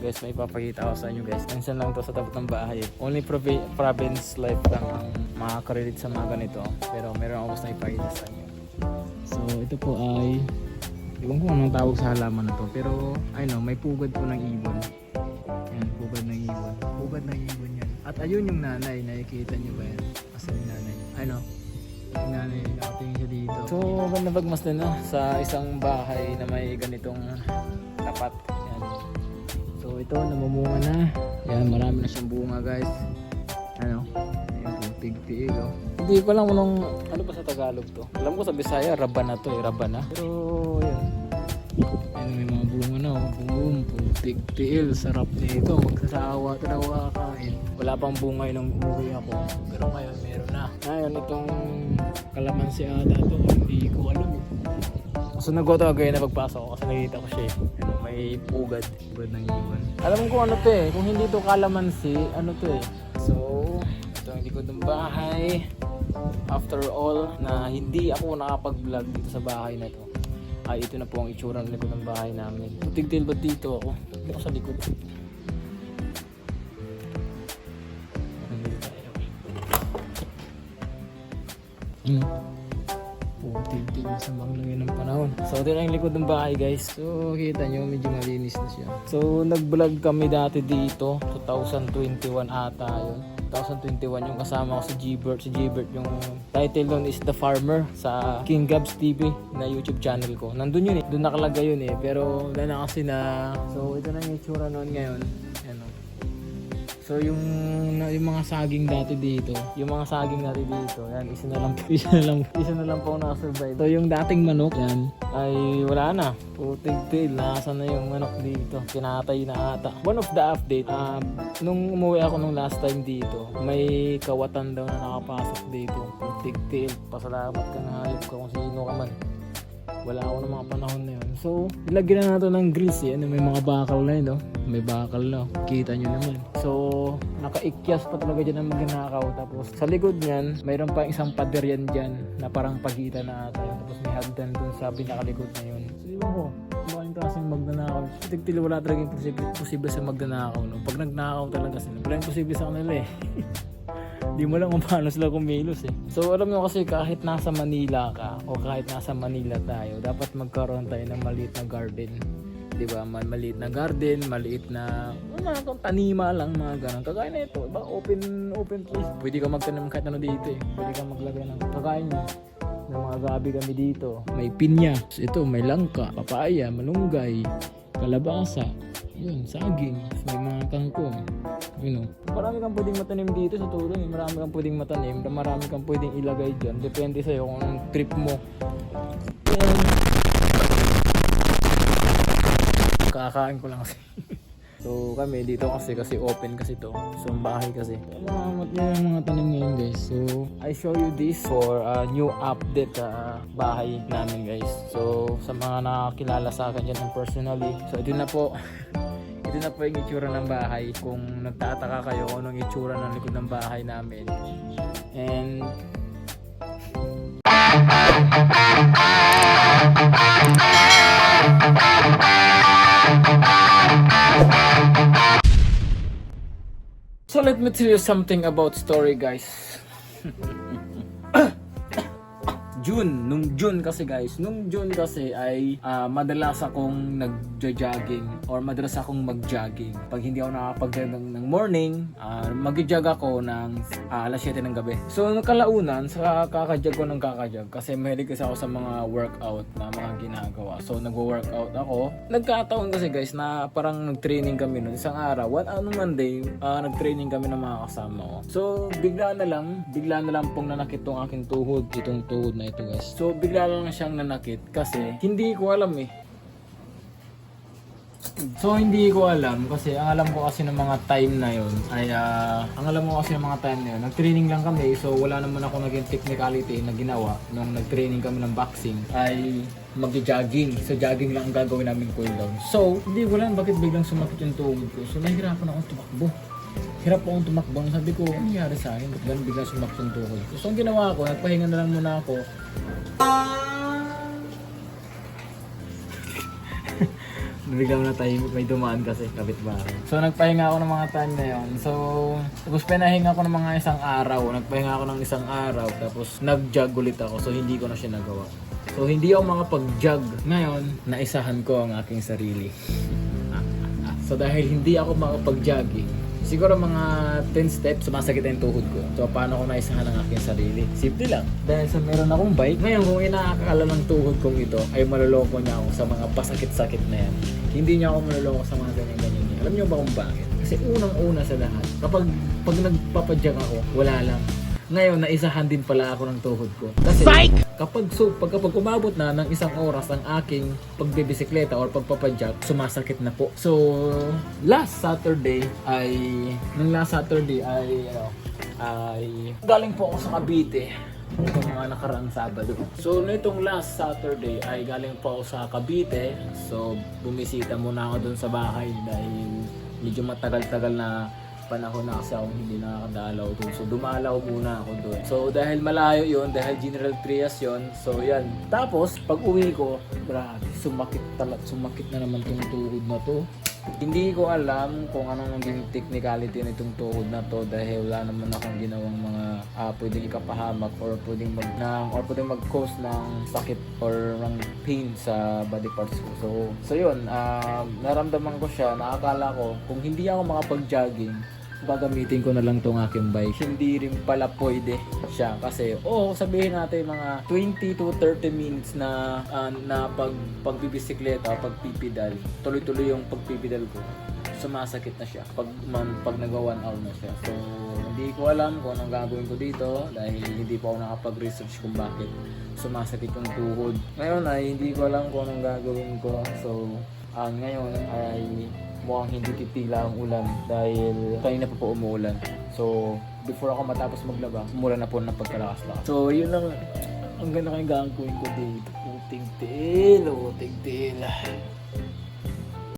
guys, may ipapakita ako sa inyo guys. Minsan lang to sa tapat ng bahay. Only province life lang ang makaka-relate sa mga ganito. Pero meron ako gusto na ipakita sa inyo. So ito po ay, iwan ko anong tawag sa halaman na to. Pero I know, may pugad po ng ibon. Yan, pugad ng ibon. Pugad ng ibon yan. At ayun yung nanay, nakikita nyo ba yan? Asan yung nanay? I know. Yung nanay, nakatingin siya dito. So ganda bagmasdan na sa isang bahay na may ganitong tapat. Yan. So ito, namumunga na. Yan, marami na siyang bunga guys. Ano? Ayun po, tig-tiig oh. Hindi ko lang anong, ano ba sa Tagalog to? Alam ko sa Bisaya, rabana to eh, rabana. Pero yun. Ayun, may mga bunga na oh. Boom, tig-tiil, sarap nito. Magsasawa ito na kakain. Wala pang bunga yun nung umuwi ako. Pero ngayon, meron na. Ngayon, itong kalamansi ata to, hindi ko alam. So nag-auto again na pagpasok ko kasi nakita ko siya eh. Ano, may pugad ng ibon. Alam mo kung ano to eh, kung hindi to kalamansi, ano to eh. So, ito ang likod ng bahay. After all, na hindi ako nakapag-vlog dito sa bahay na to. Ay, ito na po ang itsura ng likod ng bahay namin. Tigtil ba dito ako? Hindi ako sa likod. Tigtil na sa manglangin ng panahon. So, ito na yung likod ng bahay guys. So, kita nyo, medyo malinis na siya. So, nag-vlog kami dati dito. 2021 ata yun. 2021 yung kasama ko sa Gbert. Si Gbert yung title nun is The Farmer sa King Gabs TV na YouTube channel ko. Nandun yun eh. Doon nakalagay yun eh. Pero wala na kasi na. So ito na yung itsura nun ngayon. Ano. So yung mga saging dati dito. Yung mga saging dati dito. Yan, isa na lang po nakasurvive. So yung dating manok yan ay wala na. Putig-til. Nasaan na yung manok dito. Kinatay na ata. One of the update. Nung umuwi ako nung last time dito, may kawatan daw na nakapasok dito. Putig-til. Pasalamat ka na hayop ka kung sino ka man. Wala ako ng mga panahon na yun. So, ilagyan na natin ng grills eh. Ano, may mga bakal na yun, no? May bakal na. Kita nyo naman. So, nakaikyas pa talaga dyan ang magnanakaw. Tapos, sa likod niyan, mayroon pa isang pader yan dyan na parang pagitan na ata yun. Tapos, may hagdan dun sa pinakalikod na yun. So, iwan ko. Maraming klaseng magnanakaw. Tigtil wala talagang posible sa magnanakaw, no? Pag nagnakaw talaga sila, wala yung posible sa kanila eh. Di mo lang kung paano sila kumilos eh. So alam mo kasi kahit nasa Manila ka o kahit nasa Manila tayo, dapat magkaroon tayo ng maliit na garden. Diba? Maliit na garden, maliit na tanima lang, mga ganun. Kagaya na ito, diba? Open place. Pwede ka magtanim kahit ano dito eh. Pwede ka maglagay ng kagaya nyo. May mga gabi kami dito. May pinya. Ito, may langka, papaya, malunggay, kalabasa. Yun, saging. May mga kangkong. You know, marami kang pwedeng matanim dito sa tulo eh. Marami kang pwedeng matanim, marami kang pwedeng ilagay dyan. Depende sa'yo kung anong trip mo. And kakain ko lang kasi. So kami dito kasi open kasi to. So ang bahay kasi. Mga tanim ngayon guys. So I show you this for a new update sa bahay namin guys. So sa mga nakakilala sa akin dyan personally. So ito na po. Ito na po yung itsura ng bahay. Kung nagtataka kayo kung anong itsura ng likod ng bahay namin. And so let me tell you something about story guys. Nung June kasi ay madalas akong nagja-jogging or madalas akong mag-jogging. Pag hindi ako nakapag-jog ng morning, mag-jog ako ng alas 7 ng gabi. So kalaunan sa kakajog ko ng kakajog kasi mahilig kasi ako sa mga workout na mga ginagawa. So nagwo-workout ako. Nagkataon kasi guys na parang nag-training kami noon isang araw. Monday, nag-training kami ng mga kasama ko. So bigla na lang pong nanakit tong aking tuhod, itong tuhod na ito guys. So bigla lang siyang nanakit kasi hindi ko alam eh. So hindi ko alam kasi ang alam ko kasi ng mga time na yon ay nag-training lang kami. So wala naman ako naging technicality na ginawa nung nag-training kami ng boxing ay mag-jogging. So jogging lang ang gagawin namin cool down. So hindi ko alam bakit biglang sumakit yung tuhod ko. So nahihirapan akong tumakbo. Hirap akong tumakbo. Sabi ko, ano nangyari sa akin? Ba't ganun bigla sumakit yung tuhod ko? So ang ginawa ko, nagpahinga na lang muna ako. biglang na tahimik, may dumaan kasi kapitbahay. So nagpahinga ako ng mga time na yon. So tapos pinahinga ko ng mga isang araw. Nagpahinga ako ng isang araw tapos nag-jog ulit ako. So hindi ko na siya nagawa. So hindi ako makapag-jog. Ngayon, naisahan ko ang aking sarili. So dahil hindi ako makapag-jogging, siguro mga 10 steps, sumasakit na yung tuhod ko. So paano ko naisahan ang aking sarili? Simple lang. Dahil sa meron akong bike, ngayon kung inaakala ng tuhod kong ito, ay maloloko niya ako sa mga pasakit-sakit na yan. Hindi niya ako maloloko sa mga ganyan-ganyan. Alam niyo ba kung bakit? Kasi unang-una sa lahat, kapag nagpapadyak ako, wala lang. Ngayon, naisahan din pala ako ng tuhod ko. Kasi kapag umabot na ng isang oras ang aking pagbibisikleta or pagpapadyak, sumasakit na po. So, last Saturday ay galing po ako sa Cavite. Itong mga nakaraang Sabado. So, nitong last Saturday ay galing po ako sa Cavite. So, bumisita muna ako dun sa bahay dahil medyo matagal-tagal na panahon na kasi akong hindi nakakadalaw doon. So dumalaw muna ako doon. So dahil malayo yon, dahil General Trias yon, so yan. Tapos pag uwi ko, grabe, sumakit na naman tong tuhod na to. Hindi ko alam kung anong naging technicality nitong tuhod na to dahil wala naman akong ginawang mga pwedeng ikapahamak or pwedeng mag-cause ng sakit or ng pain sa body parts ko. So yun, naramdaman ko siya, nakakala ko kung hindi ako makapag-jogging, gagamitin ko na lang tong aking bike. Hindi rin pala pwede siya kasi sabihin natin mga 20 to 30 minutes na pagbibisikleta, pagpipidal, tuloy-tuloy yung pagpipidal ko, sumasakit na siya pag nag-1 hour na siya. So hindi ko alam kung anong gagawin ko dito dahil hindi pa ako nakapag-research kung bakit sumasakit yung tuhod. Ngayon ay hindi ko alam kung anong gagawin ko. So ngayon ay mukhang hindi titila ang ulan dahil kanina pa po umuulan. So, before ako matapos maglaba, umulan na po ng pagkalakas-lakas. So, yun lang ang ganda kayong gagawin ko dito. Uting-til.